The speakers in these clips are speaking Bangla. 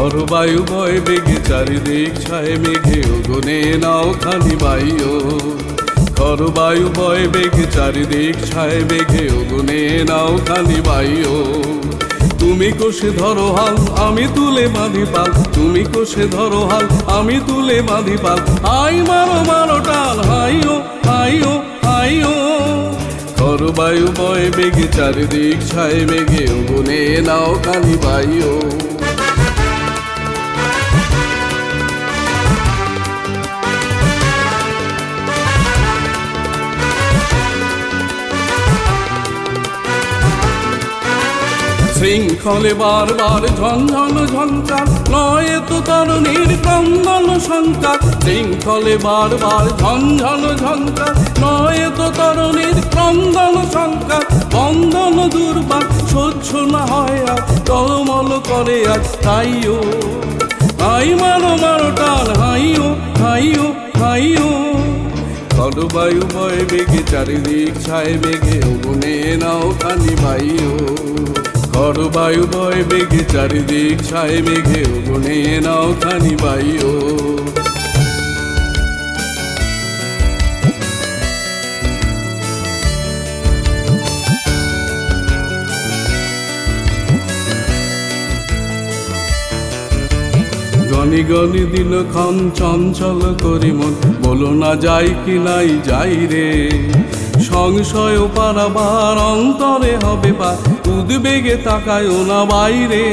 বায়ু বয় বেগে চারিদিক ছায় মেঘে গনে নাও খানি বাইও ঘর বায়ু বয় বেগে চারিদিক ছায় মেঘে গনে নাও খানি বাইও তুমি কোষে ধরো হাল আমি তুলে বাঁধি পাল তুমি কোষে ধরো হাল আমি তুলে বাঁধি পাল হাই মারো মারো টাল হাইও হাইও হাইও ঘর বায়ু বয় বেগে চারিদিক ছায় মেঘে গনে নাও খানি বাইও শৃঙ্খলে বারবার ঝঞ্ঝন ঝঞ্কার নয় তো তরুণীর ক্রন্দন শঙ্কার শৃঙ্খলে বারবার ঝঞ্ঝন ঝঞ্কার নয় তো তরুণীর ক্রন্দন শঙ্কার বন্ধন দুর্বার সহ্য না হয় আর টলমল করে আজ তাইও হাই মারো মারো টান হাইও হাইও হাইও ঘর বায়ু বয় বেগে চারিদিক ছায় বেগে গুনে নাও খানি বাইও ঘর বায়ু বয় বেগে চারিদিক ছায় মেঘে গুনে নাও খানি বাইও গনি গনি দিন ক্ষণ চঞ্চল করি মন বলো না যাই কি নাই যাই রে সংশয় পারাবার অন্তরে হবে বা উদ্বেগে তাকায়ও না বাইরে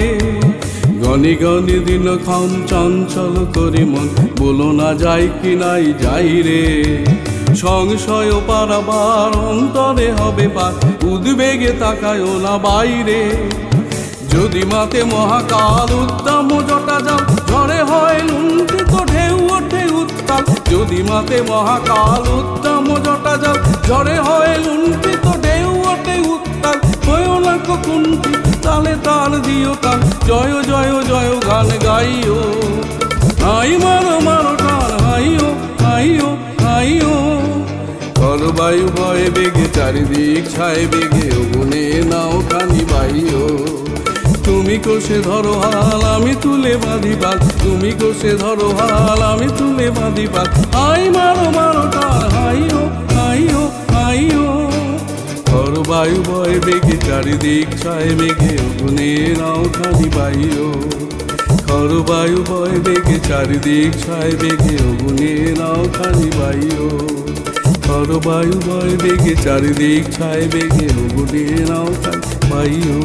গনি গনি দিন ক্ষণ চঞ্চল করি মন বলো না যাই কি নাই যাই রে সংশয় পারাবার অন্তরে হবে বা উদ্বেগে তাকায়ও না বাইরে যদি মাতে মহাকাল উদ্দাম জটা যাও ঝড়ে হয় লুণ্ঠিত ঢেউ ওঠে উত্তাল যদি মাতে মহাকাল উদ্দাম জটা যাও ঝড়ে হয় লুণ্ঠিত ঢেউ ওঠে উত্তাল হয়েও না কুণ্ঠি তালে তাল দিও তাল জয় জয় জয় গান গাইও হাই মারো মারো টান হাইও হাইও হাইও ঘর বায়ু বয় বেগে চারিদিক ছায় বেগে গুনে নাও খানি বাইও তুমি কোষে ধরো হাল আমি তুলে বাঁধি পাল তুমি কোষে ধরো হাল আমি তুলে বাঁধি পাল হাই মারো মারো টান হাইও হাইও হাইও ঘর বায়ু বয় বেগে চারিদিক ছায় মেঘে গুনে নাও খানি বাইও ঘর বায়ু বয় বেগে চারিদিক ছায় মেঘে গুনে নাও খানি বাইও ঘর বায়ু বয় বেগে চারিদিক ছায় মেঘে গুনে নাও খানি বাইও।